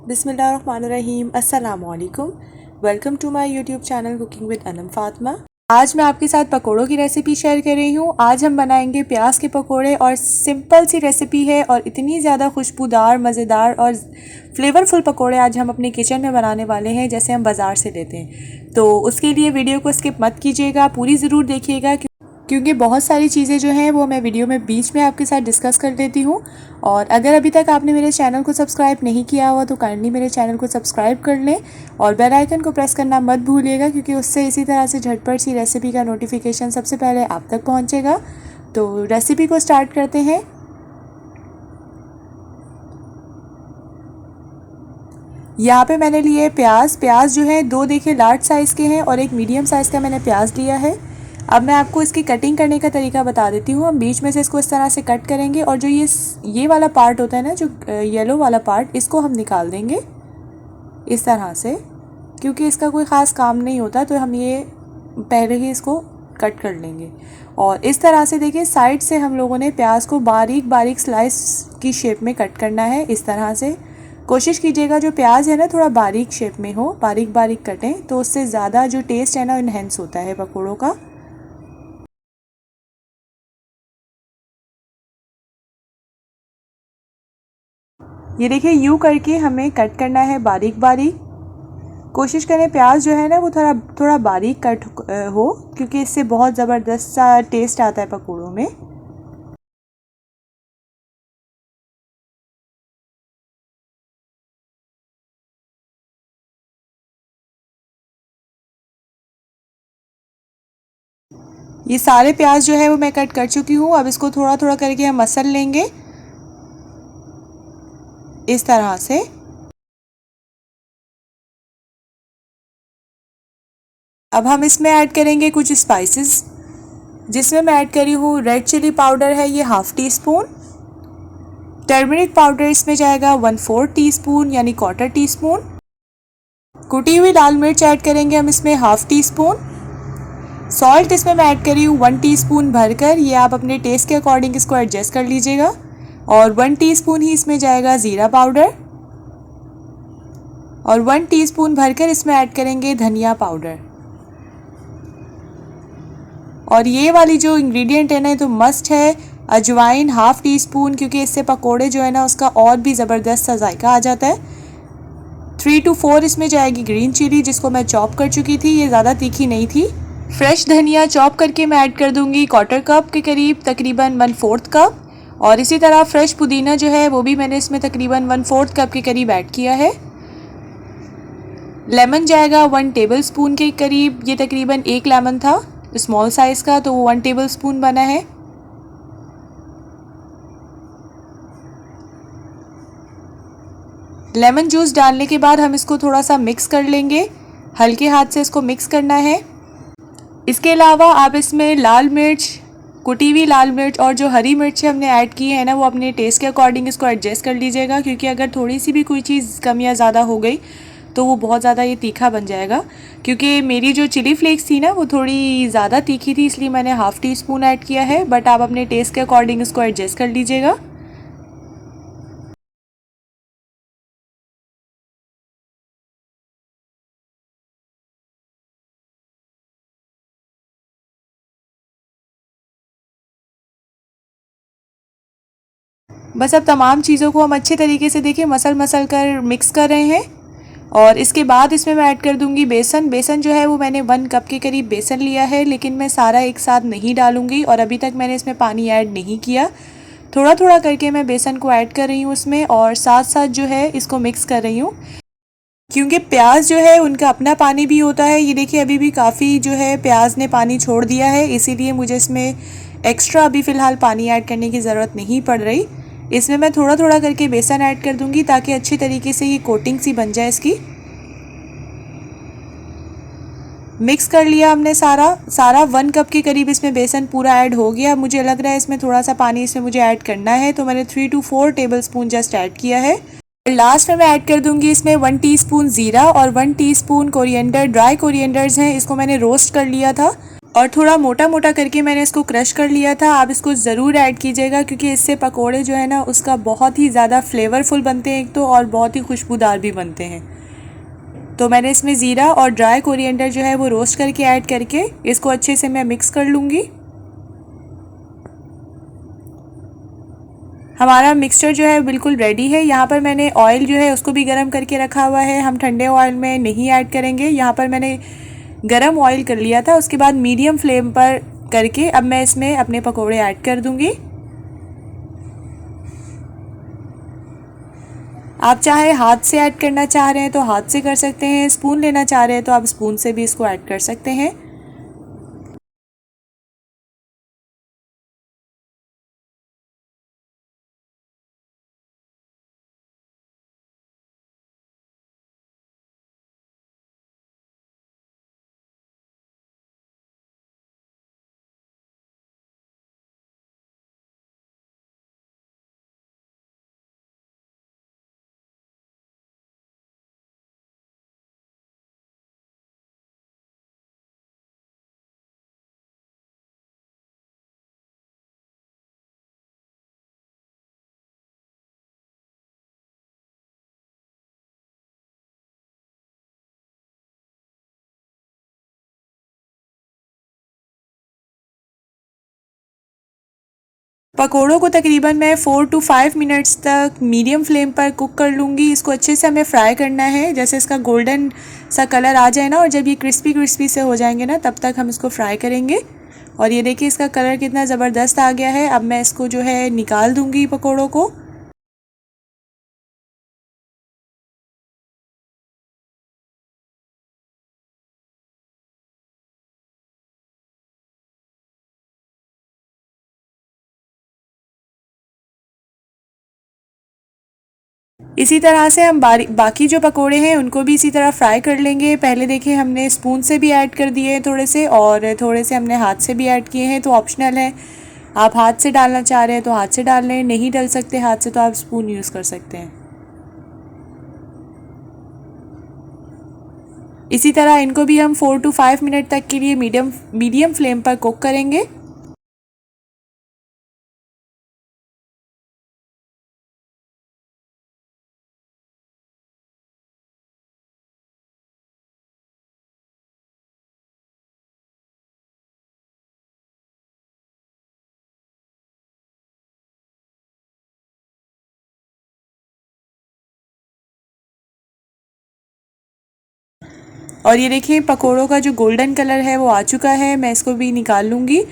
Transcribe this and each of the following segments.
बिस्मिल्लाहिर्रहमानिर्रहीम अस्सलामुअलैकुम। Welcome to my YouTube channel cooking with Anam Fatima. आज मैं आपके साथ पकोड़ों की रेसिपी शेयर कर रही हूँ। आज हम बनाएंगे प्याज के पकोड़े और सिंपल सी रेसिपी है और इतनी ज़्यादा खुशबूदार मज़ेदार और फ्लेवरफुल पकोड़े आज हम अपने किचन में बनाने वाले हैं जैसे हम बाज़ार से लेते हैं। तो उसके लिए वीडियो को स्किप मत कीजिएगा, पूरी ज़रूर देखिएगा क्योंकि बहुत सारी चीज़ें जो हैं वो मैं वीडियो में बीच में आपके साथ डिस्कस कर लेती हूँ। और अगर अभी तक आपने मेरे चैनल को सब्सक्राइब नहीं किया हुआ तो काइंडली मेरे चैनल को सब्सक्राइब कर लें और बेल आइकन को प्रेस करना मत भूलिएगा क्योंकि उससे इसी तरह से झटपट सी रेसिपी का नोटिफिकेशन सबसे पहले आप तक पहुँचेगा। तो रेसिपी को स्टार्ट करते हैं। यहाँ पे मैंने लिए प्याज जो है दो देखिए लार्ज साइज़ के हैं और एक मीडियम साइज़ का मैंने प्याज लिया है। अब मैं आपको इसकी कटिंग करने का तरीका बता देती हूँ। हम बीच में से इसको इस तरह से कट करेंगे और जो ये वाला पार्ट होता है ना, जो येलो वाला पार्ट, इसको हम निकाल देंगे इस तरह से, क्योंकि इसका कोई ख़ास काम नहीं होता तो हम ये पहले ही इसको कट कर लेंगे। और इस तरह से देखिए साइड से हम लोगों ने प्याज को बारीक बारीक स्लाइस की शेप में कट करना है। इस तरह से कोशिश कीजिएगा जो प्याज है ना थोड़ा बारीक शेप में हो, बारीक बारीक कटें तो उससे ज़्यादा जो टेस्ट है ना इन्हेंस होता है पकौड़ों का। ये देखिए यूँ करके हमें कट करना है बारीक बारीक। कोशिश करें प्याज जो है ना वो थोड़ा बारीक कट हो क्योंकि इससे बहुत ज़बरदस्त सा टेस्ट आता है पकौड़ों में। ये सारे प्याज जो है वो मैं कट कर चुकी हूँ। अब इसको थोड़ा थोड़ा करके हम मसल लेंगे इस तरह से। अब हम इसमें ऐड करेंगे कुछ स्पाइसेस, जिसमें मैं ऐड करी हूँ रेड चिली पाउडर है ये ½ टी स्पून, टर्मरिक पाउडर इसमें जाएगा 1/4 टीस्पून यानी क्वार्टर टी स्पून, कुटी हुई लाल मिर्च ऐड करेंगे हम इसमें ½ टी स्पून, सॉल्ट इसमें मैं ऐड करी हूँ 1 टीस्पून भरकर, ये आप अपने टेस्ट के अकॉर्डिंग इसको एडजस्ट कर लीजिएगा। और 1 टीस्पून ही इसमें जाएगा ज़ीरा पाउडर और 1 टीस्पून भरकर इसमें ऐड करेंगे धनिया पाउडर। और ये वाली जो इंग्रेडिएंट है ना तो मस्ट है अजवाइन ½ टीस्पून, क्योंकि इससे पकोड़े जो है ना उसका और भी ज़बरदस्त सा जायका आ जाता है। 3 to 4 इसमें जाएगी ग्रीन चिली जिसको मैं चॉप कर चुकी थी, ये ज़्यादा तीखी नहीं थी। फ्रेश धनिया चॉप करके मैं ऐड कर दूंगी क्वार्टर कप के करीब, तकरीबन 1/4 कप। और इसी तरह फ्रेश पुदीना जो है वो भी मैंने इसमें तकरीबन 1/4 कप के करीब ऐड किया है। लेमन जाएगा 1 टेबल स्पून के करीब, ये तकरीबन 1 लेमन था स्मॉल साइज़ का तो वो 1 टेबल स्पून बना है। लेमन जूस डालने के बाद हम इसको थोड़ा सा मिक्स कर लेंगे, हल्के हाथ से इसको मिक्स करना है। इसके अलावा आप इसमें लाल मिर्च, कुटी हुई लाल मिर्च और जो हरी मिर्च हमने ऐड की है ना वो अपने टेस्ट के अकॉर्डिंग इसको एडजस्ट कर लीजिएगा, क्योंकि अगर थोड़ी सी भी कोई चीज़ कम या ज़्यादा हो गई तो वो बहुत ज़्यादा ये तीखा बन जाएगा। क्योंकि मेरी जो चिली फ्लेक्स थी ना वो थोड़ी ज़्यादा तीखी थी इसलिए मैंने ½ टीस्पून ऐड किया है, बट आप अपने टेस्ट के अकॉर्डिंग इसको एडजस्ट कर लीजिएगा। बस अब तमाम चीज़ों को हम अच्छे तरीके से देखिए मसल कर मिक्स कर रहे हैं। और इसके बाद इसमें मैं ऐड कर दूंगी बेसन। बेसन जो है वो मैंने 1 कप के करीब बेसन लिया है, लेकिन मैं सारा एक साथ नहीं डालूंगी और अभी तक मैंने इसमें पानी ऐड नहीं किया। थोड़ा थोड़ा करके मैं बेसन को ऐड कर रही हूँ उसमें और साथ साथ जो है इसको मिक्स कर रही हूँ, क्योंकि प्याज जो है उनका अपना पानी भी होता है। ये देखिए अभी भी काफ़ी जो है प्याज ने पानी छोड़ दिया है, इसीलिए मुझे इसमें एक्स्ट्रा अभी फ़िलहाल पानी ऐड करने की ज़रूरत नहीं पड़ रही। इसमें मैं थोड़ा थोड़ा करके बेसन ऐड कर दूंगी ताकि अच्छी तरीके से ये कोटिंग सी बन जाए इसकी। मिक्स कर लिया हमने सारा 1 कप के करीब इसमें बेसन पूरा ऐड हो गया। मुझे लग रहा है इसमें थोड़ा सा पानी इसमें मुझे ऐड करना है, तो मैंने 3 to 4 table spoon just add किया है। लास्ट में मैं ऐड कर दूंगी इसमें 1 टीस्पून ज़ीरा और 1 टीस्पून कोरिएंडर, ड्राई कोरिएंडर्स हैं, इसको मैंने रोस्ट कर लिया था। और थोड़ा मोटा मोटा करके मैंने इसको क्रश कर लिया था। आप इसको ज़रूर ऐड कीजिएगा क्योंकि इससे पकोड़े जो है ना उसका बहुत ही ज़्यादा फ्लेवरफुल बनते हैं एक तो, और बहुत ही खुशबूदार भी बनते हैं। तो मैंने इसमें ज़ीरा और ड्राई कोरिएंडर जो है वो रोस्ट करके ऐड करके इसको अच्छे से मैं मिक्स कर लूँगी। हमारा मिक्सचर जो है बिल्कुल रेडी है। यहाँ पर मैंने ऑयल जो है उसको भी गर्म करके रखा हुआ है। हम ठंडे ऑयल में नहीं ऐड करेंगे। यहाँ पर मैंने गरम ऑयल कर लिया था, उसके बाद मीडियम फ्लेम पर करके अब मैं इसमें अपने पकोड़े ऐड कर दूंगी। आप चाहे हाथ से ऐड करना चाह रहे हैं तो हाथ से कर सकते हैं, स्पून लेना चाह रहे हैं तो आप स्पून से भी इसको ऐड कर सकते हैं। पकोड़ों को तकरीबन मैं 4 to 5 मिनट्स तक मीडियम फ्लेम पर कुक कर लूँगी। इसको अच्छे से हमें फ्राई करना है, जैसे इसका गोल्डन सा कलर आ जाए ना, और जब ये क्रिस्पी क्रिस्पी से हो जाएंगे ना तब तक हम इसको फ्राई करेंगे। और ये देखिए इसका कलर कितना ज़बरदस्त आ गया है। अब मैं इसको जो है निकाल दूँगी पकोड़ों को। इसी तरह से हम बाकी जो पकोड़े हैं उनको भी इसी तरह फ्राई कर लेंगे। पहले देखिए हमने स्पून से भी ऐड कर दिए हैं थोड़े से, और थोड़े से हमने हाथ से भी ऐड किए हैं, तो ऑप्शनल है। आप हाथ से डालना चाह रहे हैं तो हाथ से डाल लें, नहीं डाल सकते हाथ से तो आप स्पून यूज़ कर सकते हैं। इसी तरह इनको भी हम 4 to 5 मिनट तक के लिए मीडियम फ्लेम पर कुक करेंगे। और ये देखिए पकोड़ों का जो गोल्डन कलर है वो आ चुका है। मैं इसको भी निकाल लूँगी।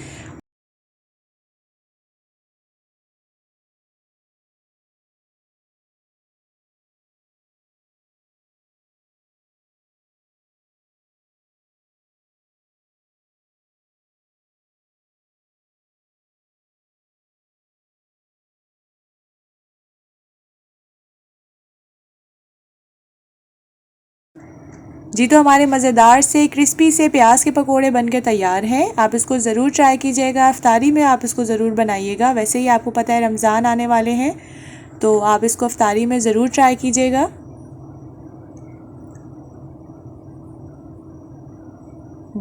जी तो हमारे मज़ेदार से क्रिस्पी से प्याज के पकोड़े बनके तैयार हैं। आप इसको ज़रूर ट्राई कीजिएगा। इफ्तारी में आप इसको ज़रूर बनाइएगा। वैसे ही आपको पता है रमज़ान आने वाले हैं, तो आप इसको इफ्तारी में ज़रूर ट्राई कीजिएगा।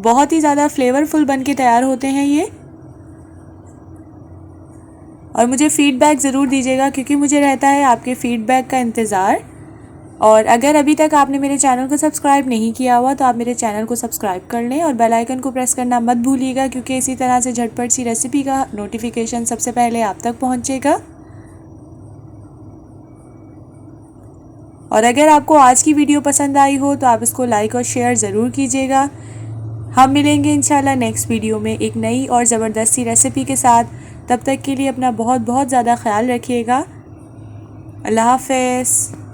बहुत ही ज़्यादा फ्लेवरफुल बनके तैयार होते हैं ये। और मुझे फ़ीडबैक ज़रूर दीजिएगा क्योंकि मुझे रहता है आपके फ़ीडबैक का इंतज़ार। और अगर अभी तक आपने मेरे चैनल को सब्सक्राइब नहीं किया हुआ तो आप मेरे चैनल को सब्सक्राइब कर लें और बेल आइकन को प्रेस करना मत भूलिएगा, क्योंकि इसी तरह से झटपट सी रेसिपी का नोटिफिकेशन सबसे पहले आप तक पहुंचेगा। और अगर आपको आज की वीडियो पसंद आई हो तो आप इसको लाइक और शेयर ज़रूर कीजिएगा। हम मिलेंगे इंशाल्लाह नेक्स्ट वीडियो में एक नई और ज़बरदस्त सी रेसिपी के साथ। तब तक के लिए अपना बहुत बहुत ज़्यादा ख्याल रखिएगा। अल्लाह हाफ़िज़।